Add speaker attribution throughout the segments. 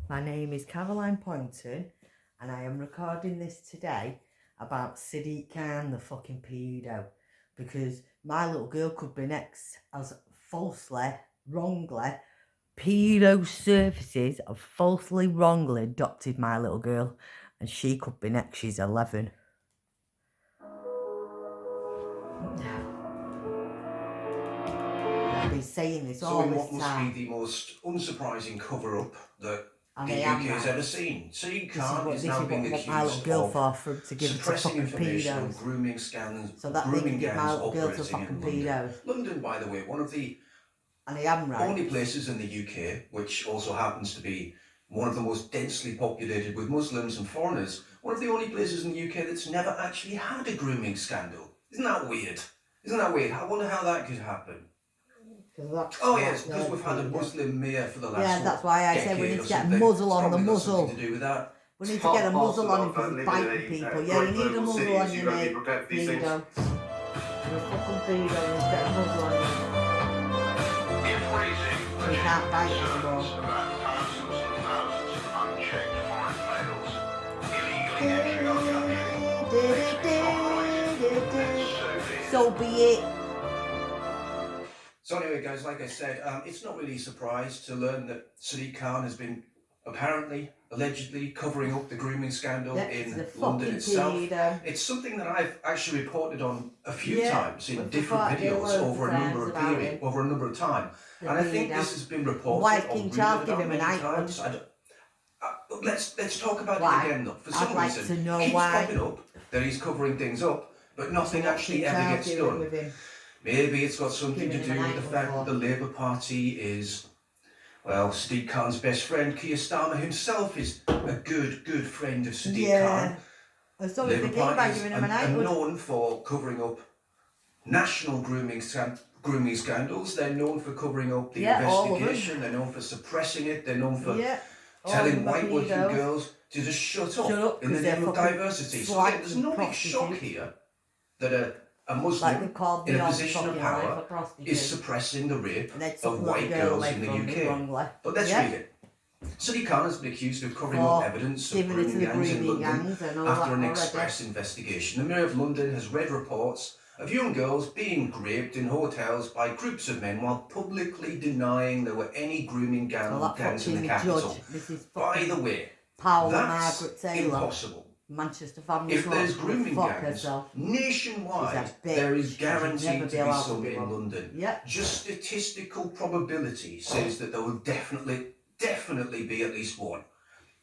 Speaker 1: My name is Caroline Poynton, and I am recording this today about Sadiq Khan, the fucking pedo, because my little girl could be next as falsely, wrongly, Pedo Services have falsely, wrongly adopted my little girl, and she could be next. She's 11. I've been saying this all this
Speaker 2: What
Speaker 1: time.
Speaker 2: must be the most unsurprising cover-up that
Speaker 1: And
Speaker 2: the
Speaker 1: I am
Speaker 2: UK has
Speaker 1: right.
Speaker 2: ever seen? Sadiq
Speaker 1: This is
Speaker 2: Khan
Speaker 1: what
Speaker 2: is
Speaker 1: this
Speaker 2: now
Speaker 1: is
Speaker 2: being
Speaker 1: what I want my little
Speaker 2: accused
Speaker 1: girl
Speaker 2: of
Speaker 1: for to give it to
Speaker 2: suppressing
Speaker 1: fucking
Speaker 2: information on
Speaker 1: pedos,
Speaker 2: grooming scandals,
Speaker 1: so that they
Speaker 2: grooming
Speaker 1: can give my
Speaker 2: gangs
Speaker 1: little girl to
Speaker 2: operating
Speaker 1: fucking
Speaker 2: in London.
Speaker 1: pedos.
Speaker 2: London, by the way, one of the
Speaker 1: And I am right.
Speaker 2: only places in the UK, which also happens to be one of the most densely populated with Muslims and foreigners, one of the only places in the UK that's never actually had a grooming scandal. Isn't that weird? Isn't that weird? I wonder how that could happen. Oh yes, because we've had a Muslim mayor for the last
Speaker 1: that's why I say we need to get a muzzle on the muzzle.
Speaker 2: Something to do with that.
Speaker 1: We need to get a muzzle on him because he's biting people. Yeah, you need a muzzle on you, mate. Pedo. You're a fucking pedo. You need to get a muzzle on you. You can't bite anymore. So be it.
Speaker 2: So anyway, guys, like I said, it's not really a surprise to learn that Sadiq Khan has been apparently, allegedly, covering up the grooming scandal in London itself. It's something that I've actually reported on a few times in different videos over a number of time. And I think this has been reported
Speaker 1: Why is King Charles give him a
Speaker 2: times. Let's talk about it again, though. For some
Speaker 1: reason,
Speaker 2: it keeps popping up that he's covering things up, but nothing actually ever gets done. Maybe it's got something to do with the fact that the Labour Party is, well, Sadiq Khan's best friend. Keir Starmer himself is a good friend of Sadiq Khan. Labour Party are known for covering up national grooming scandals. They're known for covering up the investigation. They're known for suppressing it. They're known for telling white working girls to just shut up in the name of diversity. So there's no big shock here that a Muslim in a position of power is suppressing the rape of white girls in the UK. But let's read it. Sadiq Khan has been accused of covering up evidence of grooming gangs in London after an express investigation. The Mayor of London has read reports of young girls being raped in hotels by groups of men while publicly denying there were any grooming gangs in the capital. By the way, that's impossible.
Speaker 1: Manchester family.
Speaker 2: If there's grooming gangs nationwide, there is guaranteed to be some in London. Just statistical probability says that there will definitely be at least one.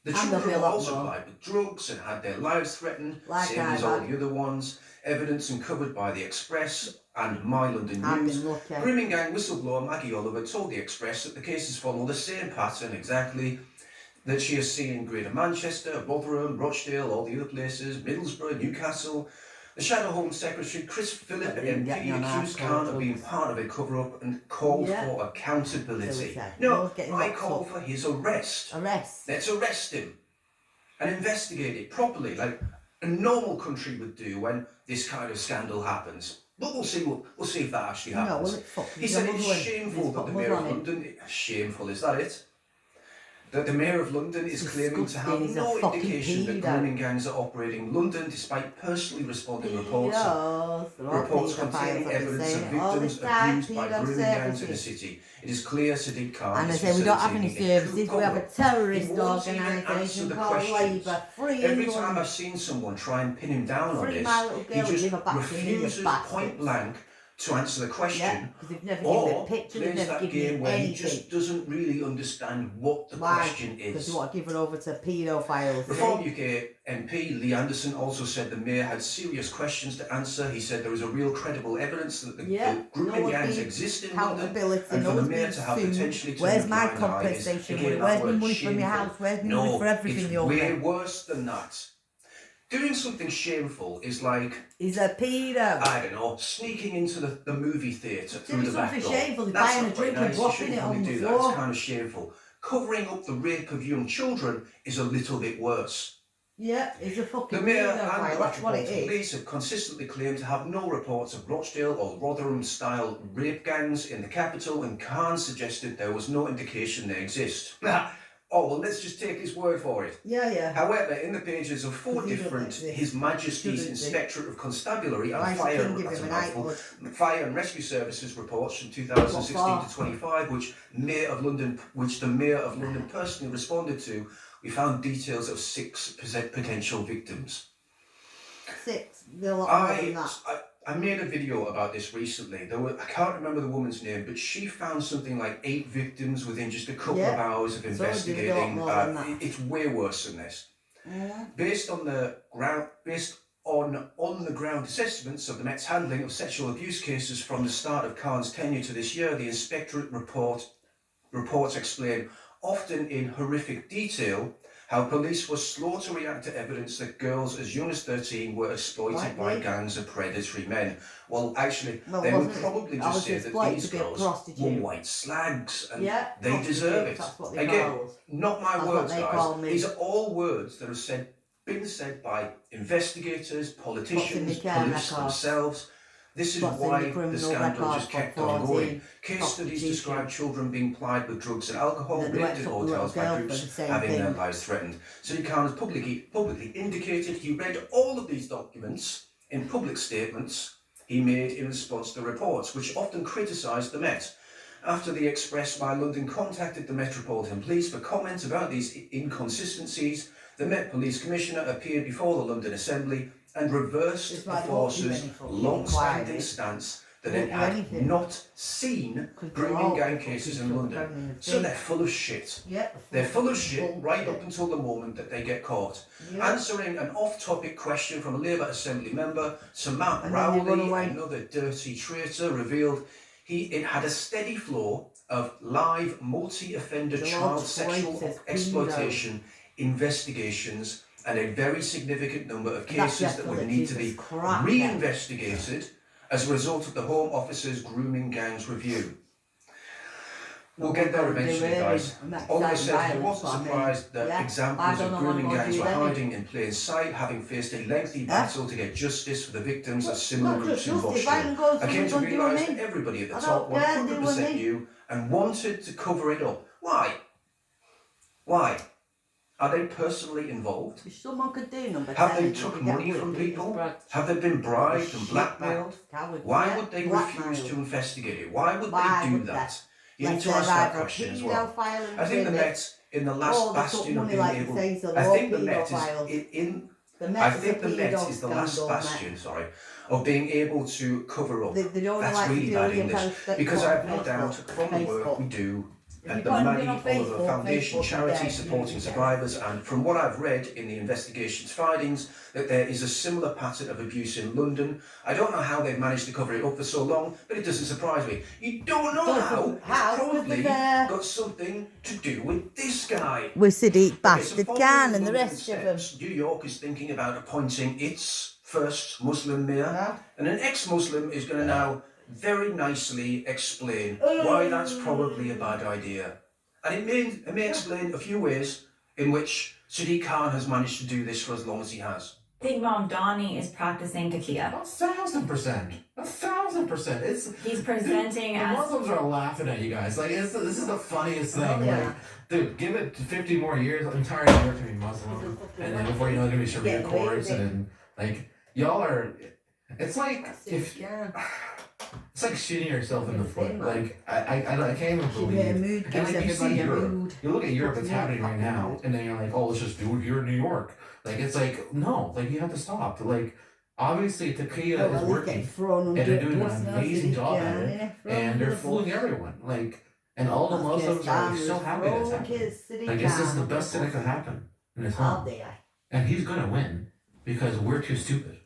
Speaker 2: The children were also supplied with drugs and had their lives threatened, same as all the other ones. Evidence uncovered by the Express and My London News. Grooming gang whistleblower Maggie Oliver told the Express that the cases follow the same pattern exactly that she has seen in Greater Manchester, Rotherham, Rochdale, all the other places, Middlesbrough, Newcastle. The Shadow Home Secretary Chris Phillip MP accused Khan of being part of a cover-up and called for accountability. No, I call for his arrest. Let's arrest him and investigate it properly, like a normal country would do when this kind of scandal happens. But we'll see if that actually happens. He said it's shameful that the Mayor of London... Shameful, is that it? That the Mayor of London is claiming to have no indication that grooming gangs are operating in London despite personally responding reports containing evidence of victims abused by grooming gangs in the city. It is clear Sadiq Khan
Speaker 1: and I say we don't have any services, we have a terrorist organisation called Labour.
Speaker 2: Every time I've seen someone try and pin him down on this, he just refuses point blank to answer the question, or plays that game where he just doesn't really understand what the question is.
Speaker 1: Because you want to give it over to paedophiles.
Speaker 2: Reform UK MP Lee Anderson also said the Mayor had serious questions to answer. He said there is a real credible evidence that the grooming gangs exist in London, and for the Mayor to have potentially turned
Speaker 1: where's my
Speaker 2: blind
Speaker 1: compensation
Speaker 2: eyes,
Speaker 1: money? Where's my money from your house? Where's my money for everything you're
Speaker 2: way worse than that. Doing something shameful is like...
Speaker 1: He's a pedo.
Speaker 2: I don't know, sneaking into the movie theatre through the back door.
Speaker 1: Doing something shameful, he's buying a drink and dropping it on the floor.
Speaker 2: That's kind of shameful. Covering up the rape of young children is a little bit worse.
Speaker 1: Yeah, he's a fucking
Speaker 2: The Mayor
Speaker 1: pedophile,
Speaker 2: and
Speaker 1: that's what it is.
Speaker 2: Police have consistently claimed to have no reports of Rochdale or Rotherham-style rape gangs in the capital, and Khan suggested there was no indication they exist. oh, well, let's just take his word for it.
Speaker 1: Yeah.
Speaker 2: However, in the pages of 4 different His Majesty's Inspectorate of Constabulary and Fire and Rescue Services reports from 2016 to 25, which the Mayor of London personally responded to, we found details of 6 potential victims.
Speaker 1: 6? They're a lot more than that.
Speaker 2: I made a video about this recently. I can't remember the woman's name, but she found something like 8 victims within just a couple of hours of investigating. It's way worse than this. Based on the ground assessments of the Met's handling of sexual abuse cases from the start of Khan's tenure to this year, the inspectorate reports explain, often in horrific detail, how police were slow to react to evidence that girls as young as 13 were exploited by gangs of predatory men. Well, actually, they would probably just say that these girls were white slags and they deserve it. Again, not my words, guys. These are all words that have been said by investigators, politicians, police themselves. This is why the scandal just kept on going. Case studies describe children being plied with drugs and alcohol, raped in hotels by groups having their lives threatened. Sadiq Khan has publicly indicated he read all of these documents in public statements he made in response to reports, which often criticised the Met. After the Express My London contacted the Metropolitan Police for comments about these inconsistencies, the Met Police Commissioner appeared before the London Assembly and reversed the force's long-standing stance that it had not seen grooming gang cases in London. So they're full of shit. They're full of shit right up until the moment that they get caught. Answering an off-topic question from a Labour Assembly member, Sir Matt Rowley, another dirty traitor, revealed it had a steady flow of live multi-offender child sexual exploitation investigations and a very significant number of cases that would need to be reinvestigated as a result of the Home Office's Grooming Gangs Review. We'll get there eventually, guys. All I said, he wasn't surprised that examples of grooming gangs were hiding in plain sight, having faced a lengthy battle to get justice for the victims of similar groups in Rochdale. I came to realise that everybody at the top 100% knew and wanted to cover it up. Why? Are they personally involved? Have they took money from people? Have they been bribed and blackmailed? Why would they refuse to investigate it? Why would they do that? You need to ask that question as well. I think the Met, in the last bastion of being able... I think the Met is the last bastion, of being able to cover up. That's really bad English. Because I have no doubt from the work we do at the Maddie Oliver Foundation charity supporting survivors, and from what I've read in the investigation's findings, that there is a similar pattern of abuse in London. I don't know how they've managed to cover it up for so long, but it doesn't surprise me. You don't know how. It's probably got something to do with this guy.
Speaker 1: With Sadiq Bastard Khan and the rest of them.
Speaker 2: New York is thinking about appointing its first Muslim mayor, and an ex-Muslim is going to now very nicely explain why that's probably a bad idea. And it may explain a few ways in which Sadiq Khan has managed to do this for as long as he has.
Speaker 3: I think Mamdani is practicing taqiyya.
Speaker 4: 1,000%. 1,000%.
Speaker 3: He's presenting as...
Speaker 4: The Muslims are laughing at you guys. Like, this is the funniest thing. Like, dude, give it 50 more years. I'm tired of you to be Muslim. And then before you know, it's going to be Sharia courts. And, like, y'all are... It's like... It's like shooting yourself in the foot. Like, I can't even believe. And like, you see Europe. You look at Europe, it's happening right now, and then you're like, oh, let's just do it here in New York. Like, it's like, no, like, you have to stop. Like, obviously, Taqiyya is working, and they're doing an amazing job at it, and they're fooling everyone. Like, and all the Muslims are so happy that's happening. Like, this is the best thing that could happen in Islam. And he's gonna win, because we're too stupid.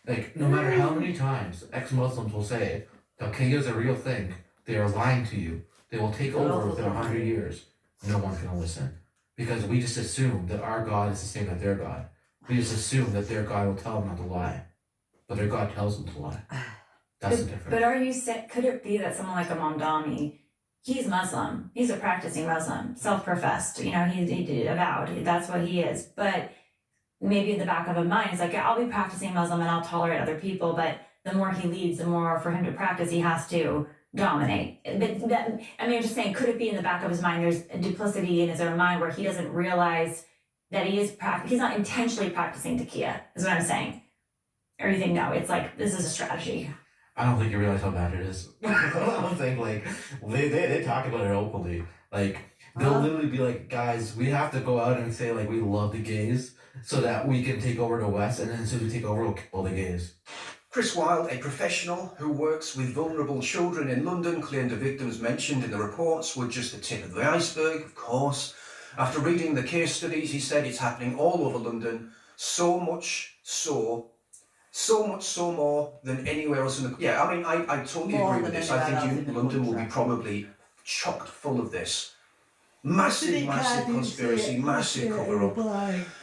Speaker 4: Like, no matter how many times ex-Muslims will say, Taqiyya is a real thing, they are lying to you. They will take over within 100 years. No one's going to listen. Because we just assume that our God is the same as their God. We just assume that their God will tell them not to lie. But their God tells them to lie. That's the difference.
Speaker 3: But are you saying, could it be that someone like a Mamdani, he's Muslim, he's a practicing Muslim, self-professed, he avowed, that's what he is. But maybe in the back of his mind, he's like, I'll be practicing Muslim and I'll tolerate other people, but the more he leads, the more for him to practice, he has to dominate. But that, I mean, I'm just saying, could it be in the back of his mind, there's a duplicity in his own mind where he doesn't realize that he's not intentionally practicing takia, is what I'm saying. Or you think, no, it's like, this is a strategy.
Speaker 4: I don't think you realize how bad it is. I don't think, like, they talk about it openly. Like, they'll literally be like, guys, we have to go out and say, like, we love the gays so that we can take over the West, and then as soon as we take over, we'll kill the gays.
Speaker 2: Chris Wilde, a professional who works with vulnerable children in London, claimed the victims mentioned in the reports were just the tip of the iceberg, of course. After reading the case studies, he said it's happening all over London, so much more than anywhere else in the... Yeah, I mean, I totally agree with this. I think London will be probably chocked full of this. Massive conspiracy, massive cover-up.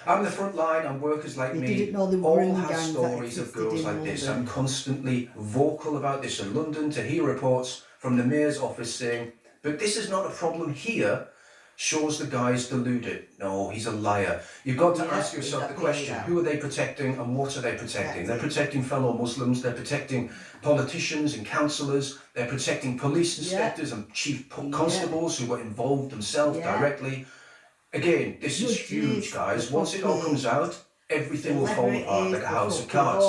Speaker 2: I'm the front line, and workers like me all have stories of girls like this. I'm constantly vocal about this in London to hear reports from the mayor's office saying, but this is not a problem here, shows the guy's deluded. No, he's a liar. You've got to ask yourself the question, who are they protecting and what are they protecting? They're protecting fellow Muslims, they're protecting politicians and councillors, they're protecting police inspectors and chief constables who were involved themselves directly. Again, this is huge, guys. Once it all comes out, everything will fall apart like a house of cards.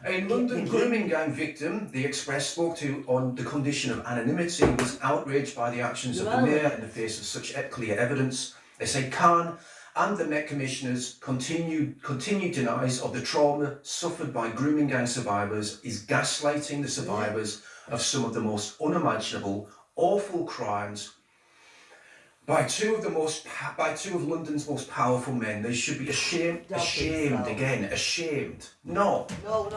Speaker 2: A London grooming gang victim, the Express spoke to on the condition of anonymity, was outraged by the actions of the mayor in the face of such clear evidence. They say Khan and the Met Commissioner's continued denies of the trauma suffered by grooming gang survivors is gaslighting the survivors of some of the most unimaginable, awful crimes by two of London's most powerful men. They should be ashamed. No,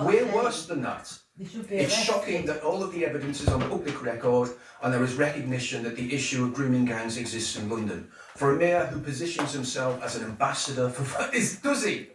Speaker 2: way worse than that. It's shocking that all of the evidence is on public record and there is recognition that the issue of grooming gangs exists in London. For a mayor who positions himself as an ambassador for does he?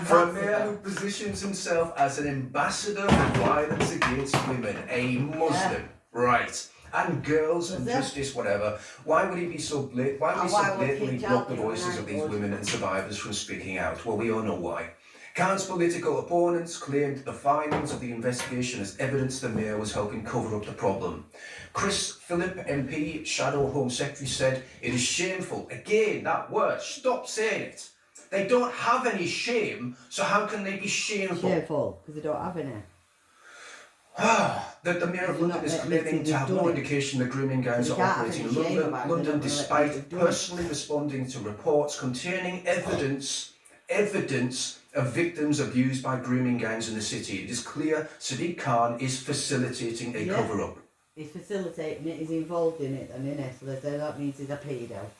Speaker 2: For a mayor who positions himself as an ambassador for violence against women, a Muslim, right? And girls and justice, whatever. Why would he be so blatantly block the voices of these women and survivors from speaking out? Well, we all know why. Khan's political opponents claimed the findings of the investigation as evidence the mayor was helping cover up the problem. Chris Philip, MP, Shadow Home Secretary, said, it is shameful. Again, that word, stop saying it. They don't have any shame, so how can they be shameful?
Speaker 1: Shameful, because they don't have any.
Speaker 2: That the Mayor of London is claiming to have no indication that grooming gangs are operating in London despite personally responding to reports containing evidence of victims abused by grooming gangs in the city. It is clear Sadiq Khan is facilitating a cover-up.
Speaker 1: He's facilitating it, he's involved in it, and in it, so that means he's a pedo.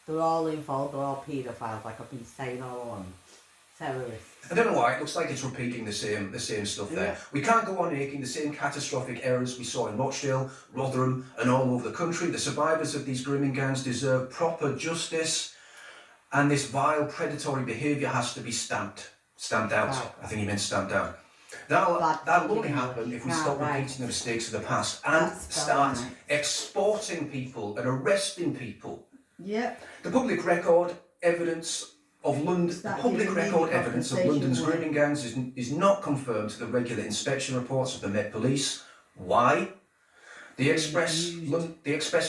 Speaker 1: They're all involved, they're all paedophiles, like I've been saying all along. Terrorists.
Speaker 2: I don't know why, it looks like it's repeating the same stuff there. We can't go on making the same catastrophic errors we saw in Rochdale, Rotherham and all over the country. The survivors of these grooming gangs deserve proper justice, and this vile predatory behaviour has to be stamped out. Right. I think he meant stamped out. That'll only happen if we stop repeating the mistakes of the past and start exporting people and arresting people.
Speaker 1: Yeah.
Speaker 2: The public record evidence of London's grooming gangs is not confirmed to the regular inspection reports of the Met Police. Why? The Express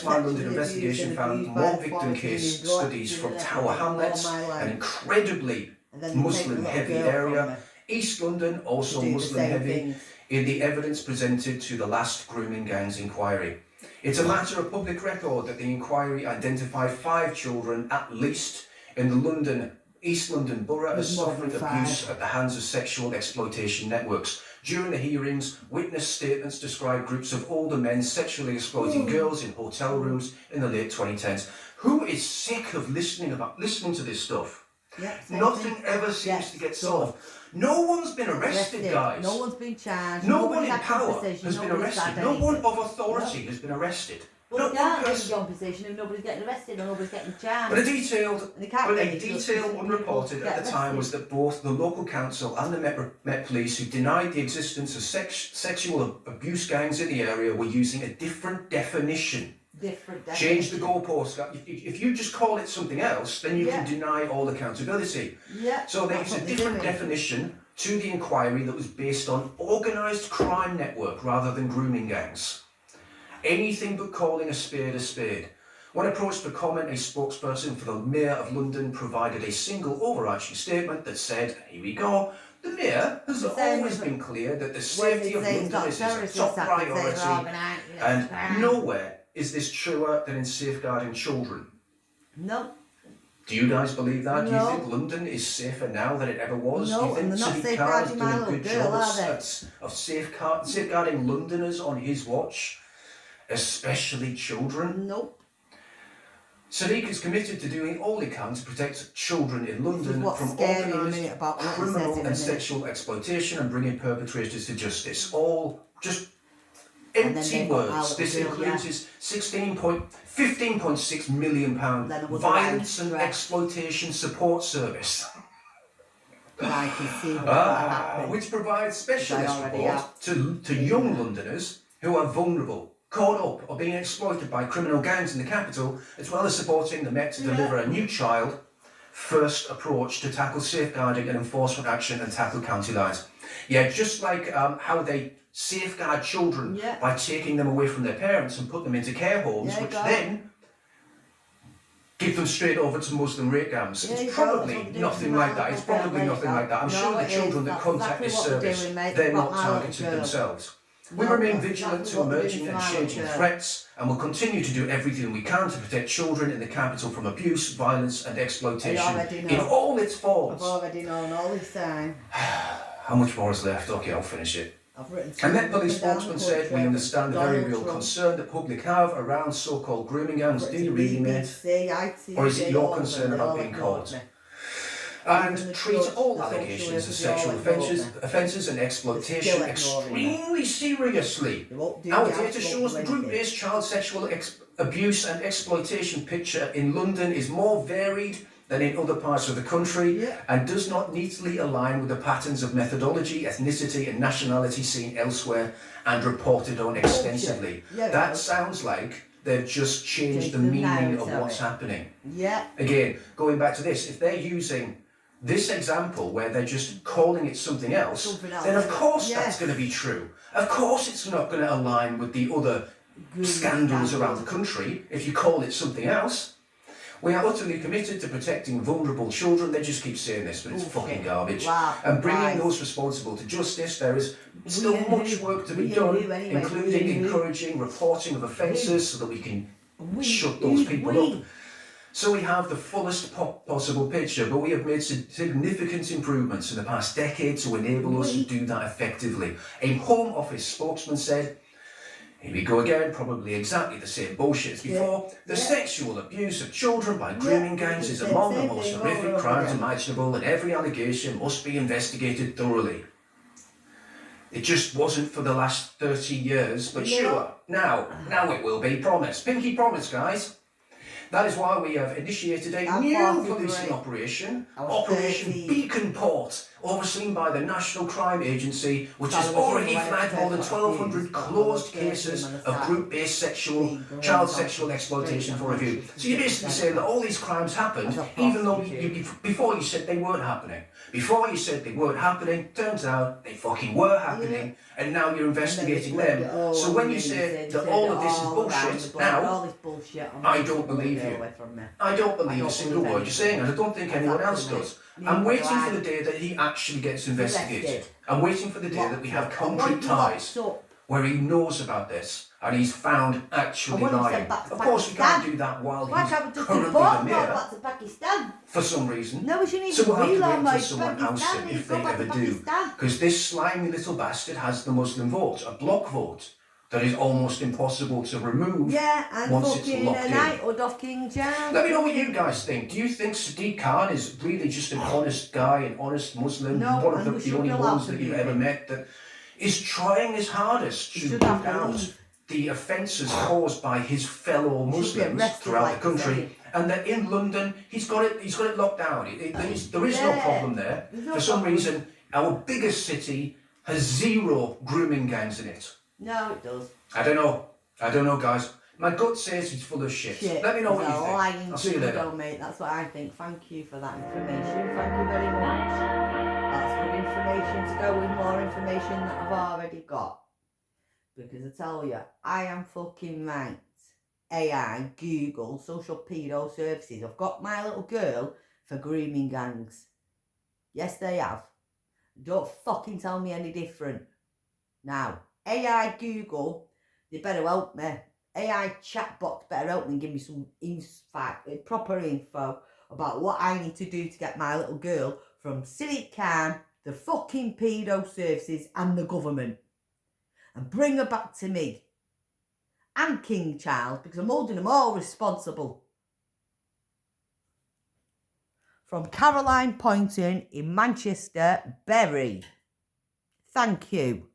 Speaker 2: My London investigation found more victim case studies from Tower Hamlets, an incredibly Muslim-heavy area. East London, also Muslim-heavy, in the evidence presented to the last grooming gangs inquiry. It's a matter of public record that the inquiry identified 5 children, at least, in the East London borough as suffering abuse at the hands of sexual exploitation networks. During the hearings, witness statements described groups of older men sexually exploiting girls in hotel rooms in the late 2010s. Who is sick of listening to this stuff? Nothing ever seems to get solved. No one's been arrested, guys.
Speaker 1: No one's been charged.
Speaker 2: No one in power has been arrested. No one of authority has been arrested.
Speaker 1: Well, they can't be in position if nobody's getting arrested or nobody's getting charged.
Speaker 2: But a detail unreported at the time was that both the local council and the Met Police, who denied the existence of sexual abuse gangs in the area, were using a different definition. Change the goalpost. If you just call it something else, then you can deny all accountability.
Speaker 1: Yeah.
Speaker 2: So they use a different definition to the inquiry that was based on organised crime network rather than grooming gangs. Anything but calling a spade a spade. When approached for comment, a spokesperson for the Mayor of London provided a single overarching statement that said, here we go, the Mayor has always been clear that the safety of Londoners is a top priority, and nowhere is this truer than in safeguarding children.
Speaker 1: No.
Speaker 2: Do you guys believe that?
Speaker 1: No.
Speaker 2: Do you think London is safer now than it ever was?
Speaker 1: No,
Speaker 2: Do you think
Speaker 1: and they're not
Speaker 2: City Car is
Speaker 1: safeguarding
Speaker 2: doing
Speaker 1: my
Speaker 2: a
Speaker 1: little
Speaker 2: good
Speaker 1: girl,
Speaker 2: job
Speaker 1: are they?
Speaker 2: of safeguarding Londoners on his watch, especially children?
Speaker 1: Nope.
Speaker 2: Sadiq is committed to doing all he can to protect children in London from organised criminal and sexual exploitation and bringing perpetrators to justice. All just empty words. This includes his £15.6 million violence and exploitation support service, which provides specialist support to young Londoners who are vulnerable, caught up or being exploited by criminal gangs in the capital, as well as supporting the Met to deliver a new child first approach to tackle safeguarding and enforcement action and tackle county lines. Yeah, just like how they safeguard children by taking them away from their parents and put them into care homes, which then give them straight over to Muslim rape gangs. It's probably nothing like that. It's probably nothing like that. I'm sure the children that contact this service, they're not targeted themselves. We remain vigilant to emerging and changing threats and will continue to do everything we can to protect children in the capital from abuse, violence and exploitation in all its forms.
Speaker 1: I've already known all this time.
Speaker 2: How much more is left? Okay, I'll finish it.
Speaker 1: I've written
Speaker 2: A Met Police spokesman said, we understand the very real concern that public have around so-called grooming gangs. Do you really, mate? Or is it your concern about being caught? And treat all allegations of sexual offences and exploitation extremely seriously. Our data shows the group-based child sexual abuse and exploitation picture in London is more varied than in other parts of the country and does not neatly align with the patterns of methodology, ethnicity and nationality seen elsewhere and reported on extensively. That sounds like they've just changed the meaning of what's happening. Again, going back to this, if they're using this example where they're just calling it something else, then of course that's going to be true. Of course it's not going to align with the other scandals around the country if you call it something else. We are utterly committed to protecting vulnerable children. They just keep saying this, but it's fucking garbage. And bringing those responsible to justice. There is still much work to be done, including encouraging reporting of offences so that we can shut those people up. So we have the fullest possible picture, but we have made significant improvements in the past decade to enable us to do that effectively. A Home Office spokesman said, here we go again, probably exactly the same bullshit as before. The sexual abuse of children by grooming gangs is among the most horrific crimes imaginable, and every allegation must be investigated thoroughly. It just wasn't for the last 30 years, but sure, now it will be, promise. Pinky promise, guys. That is why we have initiated a new policing operation, Operation Beacon Port, overseen by the National Crime Agency, which has already flagged more than 1,200 closed cases of group-based child sexual exploitation for review. So you're basically saying that all these crimes happened, even though before you said they weren't happening. Before you said they weren't happening, turns out they fucking were happening, and now you're investigating them. So when you say that all of this is bullshit, now, I don't believe you. I don't believe a single word you're saying, and I don't think anyone else does. I'm waiting for the day that he actually gets investigated. I'm waiting for the day that we have concrete ties where he knows about this and he's found actually lying. Of course, we can't do that while he's currently the mayor for some reason. So we'll have to wait until someone ousts him if they ever do. Because this slimy little bastard has the Muslim vote, a block vote, that is almost impossible to remove once it's locked in. Let me know what you guys think. Do you think Sadiq Khan is really just an honest guy, an honest Muslim, one of the only ones that you've ever met that is trying his hardest to root out the offences caused by his fellow Muslims throughout the country, and that in London he's got it locked down. There is no problem there. For some reason, our biggest city has 0 grooming gangs in it.
Speaker 1: No, it does.
Speaker 2: I don't know, guys. My gut says it's full of shit. Let me know what you think.
Speaker 1: Lying
Speaker 2: I'll see you later.
Speaker 1: Mate. That's what I think. Thank you for that information. Thank you very much. That's good information to go with more information that I've already got. Because I tell you, I am fucking right. AI, Google, social pedo services. I've got my little girl for grooming gangs. Yes, they have. Don't fucking tell me any different. Now, AI, Google, they better help me. AI chatbots better help me and give me some proper info about what I need to do to get my little girl from City Khan, the fucking pedo services and the government. And bring her back to me. And King Child, because I'm holding them all responsible. From Caroline Poynton in Manchester, Bury. Thank you.